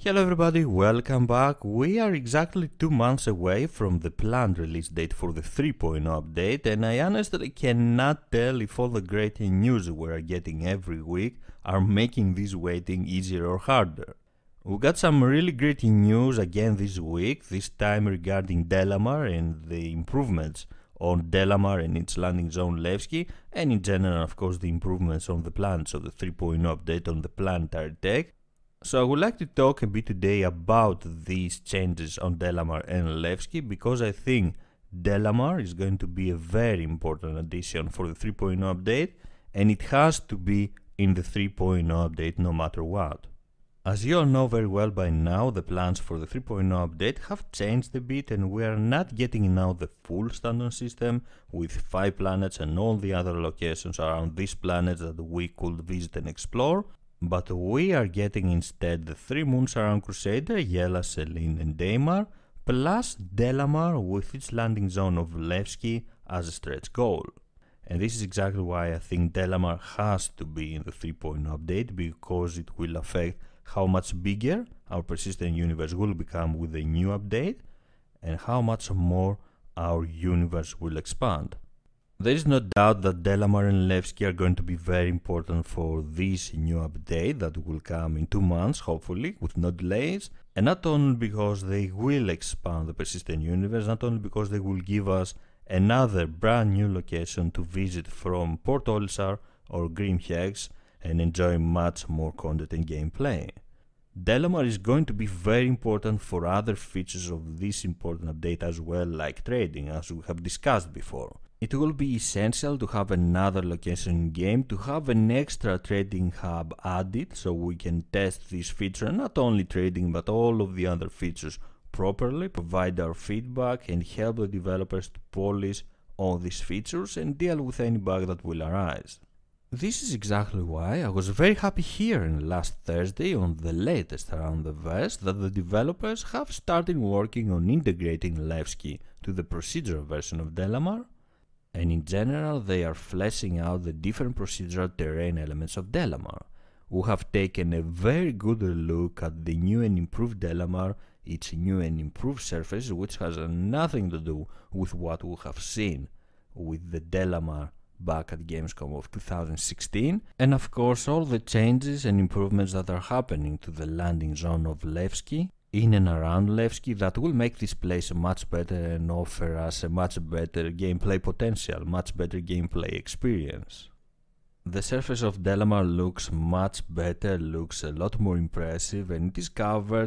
Hello everybody, welcome back. We are exactly 2 months away from the planned release date for the 3.0 update, and I honestly cannot tell if all the great news we are getting every week are making this waiting easier or harder. We got some really great news again this week, this time regarding Delamar and the improvements on Delamar and its landing zone Levski, and in general of course the improvements on the planets of the 3.0 update on the planetary tech. So I would like to talk a bit today about these changes on Delamar and Levski because I think Delamar is going to be a very important addition for the 3.0 update, and it has to be in the 3.0 update no matter what. As you all know very well by now, the plans for the 3.0 update have changed a bit and we are not getting now the full standard system with 5 planets and all the other locations around these planets that we could visit and explore. But we are getting instead the 3 moons around Crusader, Yela, Selene and Delamar, plus Delamar with its landing zone of Levski as a stretch goal. And this is exactly why I think Delamar has to be in the 3.0 update, because it will affect how much bigger our persistent universe will become with the new update and how much more our universe will expand. There is no doubt that Delamar and Levski are going to be very important for this new update that will come in 2 months, hopefully, with no delays. And not only because they will expand the persistent universe, not only because they will give us another brand new location to visit from Port Olisar or Grim Hex and enjoy much more content and gameplay. Delamar is going to be very important for other features of this important update as well, like trading, as we have discussed before. It will be essential to have another location in game, to have an extra trading hub added so we can test this feature, not only trading but all of the other features properly, provide our feedback and help the developers to polish all these features and deal with any bug that will arise. This is exactly why I was very happy hearing last Thursday on the latest Around the Verse that the developers have started working on integrating Levski to the procedural version of Delamar. And in general they are fleshing out the different procedural terrain elements of Delamar. We have taken a very good look at the new and improved Delamar, its new and improved surface, which has nothing to do with what we have seen with the Delamar back at Gamescom of 2016, and of course all the changes and improvements that are happening to the landing zone of Levski, in and around Levski, that will make this place much better and offer us a much better gameplay potential, much better gameplay experience. The surface of Delamar looks much better, looks a lot more impressive, and it is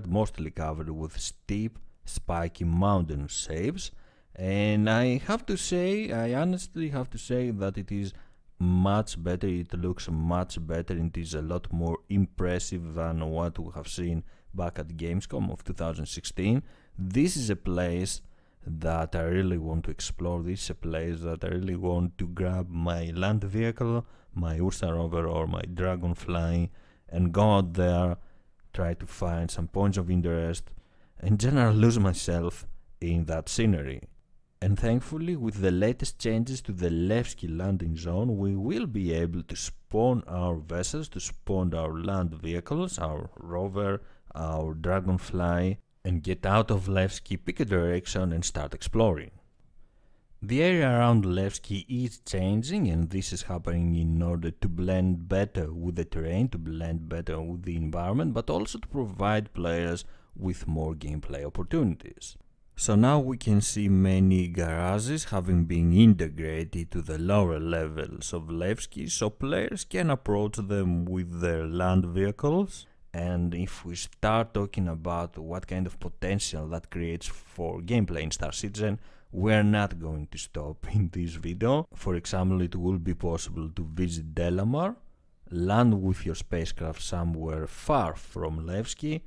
mostly covered with steep, spiky mountain shapes. And I honestly have to say that it is much better, it looks much better, it is a lot more impressive than what we have seen back at Gamescom of 2016. This is a place that I really want to explore, this is a place that I really want to grab my land vehicle, my Ursa rover or my Dragonfly and go out there, try to find some points of interest, in general lose myself in that scenery. And thankfully, with the latest changes to the Levski landing zone, we will be able to spawn our vessels, to spawn our land vehicles, our rover, our Dragonfly, and get out of Levski, pick a direction and start exploring. The area around Levski is changing, and this is happening in order to blend better with the terrain, to blend better with the environment, but also to provide players with more gameplay opportunities. So now we can see many garages having been integrated to the lower levels of Levski, so players can approach them with their land vehicles. And if we start talking about what kind of potential that creates for gameplay in Star Citizen, we're not going to stop in this video. For example, it will be possible to visit Delamar, land with your spacecraft somewhere far from Levski,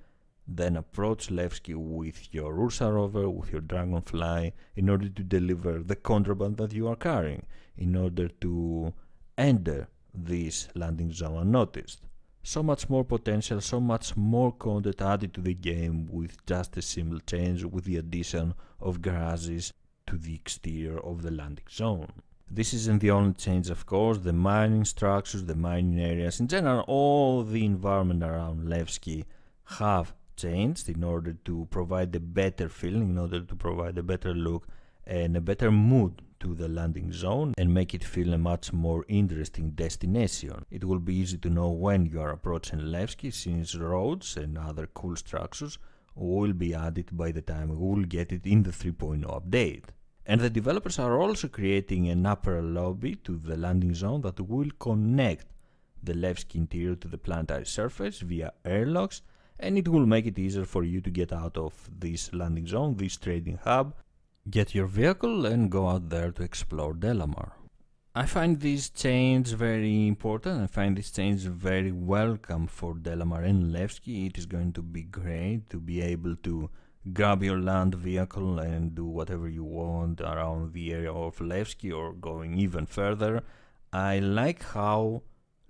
then approach Levski with your Ursa rover, with your Dragonfly, in order to deliver the contraband that you are carrying, in order to enter this landing zone unnoticed. So much more potential, so much more content added to the game with just a simple change, with the addition of garages to the exterior of the landing zone. This isn't the only change, of course. The mining structures, the mining areas, in general all the environment around Levski have changed in order to provide a better feeling, in order to provide a better look and a better mood to the landing zone and make it feel a much more interesting destination. It will be easy to know when you are approaching Levski, since roads and other cool structures will be added by the time we will get it in the 3.0 update. And the developers are also creating an upper lobby to the landing zone that will connect the Levski interior to the planetary surface via airlocks, and it will make it easier for you to get out of this landing zone, this trading hub, get your vehicle and go out there to explore Delamar. I find this change very important. I find this change very welcome for Delamar and Levski. It is going to be great to be able to grab your land vehicle and do whatever you want around the area of Levski or going even further. I like how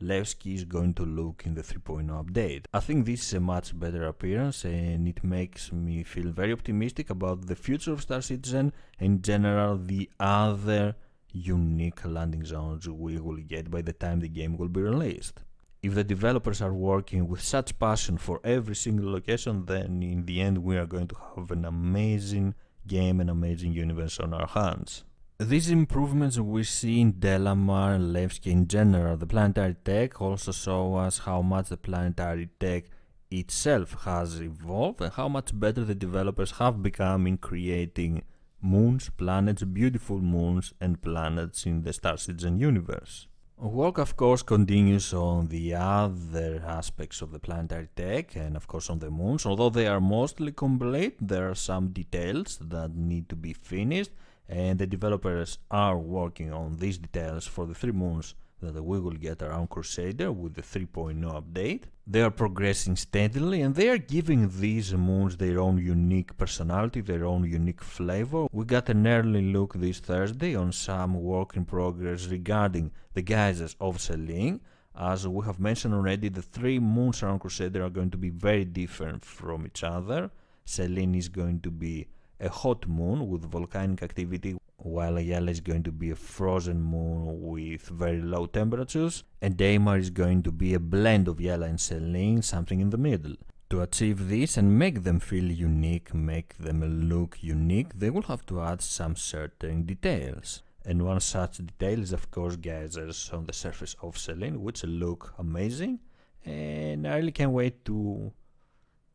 Levski is going to look in the 3.0 update. I think this is a much better appearance and it makes me feel very optimistic about the future of Star Citizen and in general the other unique landing zones we will get by the time the game will be released. If the developers are working with such passion for every single location, then in the end we are going to have an amazing game, an amazing universe on our hands. These improvements we see in Delamar and Levski in general, the planetary tech, also show us how much the planetary tech itself has evolved and how much better the developers have become in creating moons, planets, beautiful moons and planets in the Star Citizen universe. Work of course continues on the other aspects of the planetary tech and of course on the moons. Although they are mostly complete, there are some details that need to be finished, and the developers are working on these details for the 3 moons that we will get around Crusader with the 3.0 update. They are progressing steadily and they are giving these moons their own unique personality, their own unique flavor. We got an early look this Thursday on some work in progress regarding the geysers of Selene. As we have mentioned already, the 3 moons around Crusader are going to be very different from each other. Selene is going to be a hot moon with volcanic activity, while Ayala is going to be a frozen moon with very low temperatures, and Delamar is going to be a blend of Ayala and Selene, something in the middle. To achieve this and make them feel unique, make them look unique, they will have to add some certain details. And one such detail is of course geysers on the surface of Selene, which look amazing, and I really can't wait to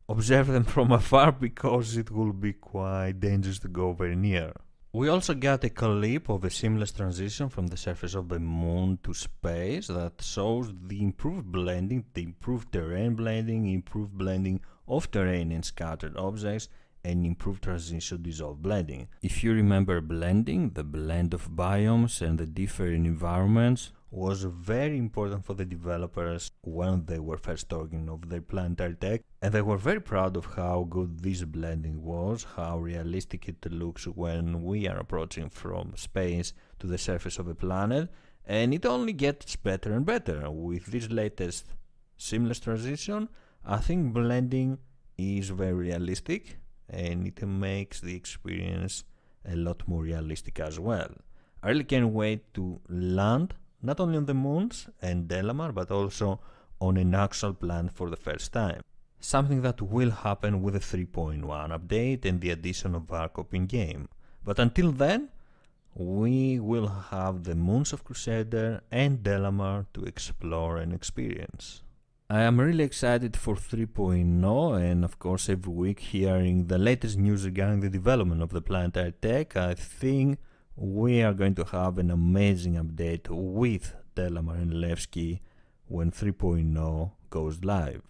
observe them from afar because it will be quite dangerous to go very near. We also got a clip of a seamless transition from the surface of the moon to space that shows the improved blending, the improved terrain blending, improved blending of terrain and scattered objects, and improved transition dissolve blending. If you remember blending, the blend of biomes and the different environments was very important for the developers when they were first talking of their planetary tech, and they were very proud of how good this blending was, how realistic it looks when we are approaching from space to the surface of a planet, and it only gets better and better. With this latest seamless transition, I think blending is very realistic and it makes the experience a lot more realistic as well. I really can't wait to land not only on the moons and Delamar, but also on an actual planet for the first time. Something that will happen with the 3.1 update and the addition of Varkop in game. But until then, we will have the moons of Crusader and Delamar to explore and experience. I am really excited for 3.0 and of course every week hearing the latest news regarding the development of the planetary tech. I think we are going to have an amazing update with Delamar and Levski when 3.0 goes live.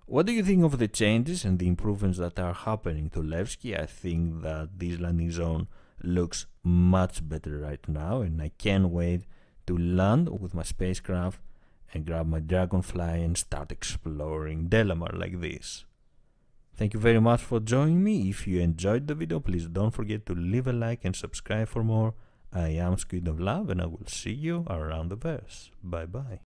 What do you think of the changes and the improvements that are happening to Levski? I think that this landing zone looks much better right now and I can't wait to land with my spacecraft and grab my dragonfly and start exploring Delamar like this. Thank you very much for joining me. If you enjoyed the video, please don't forget to leave a like and subscribe for more. I am SquidofLove and I will see you around the verse. Bye bye.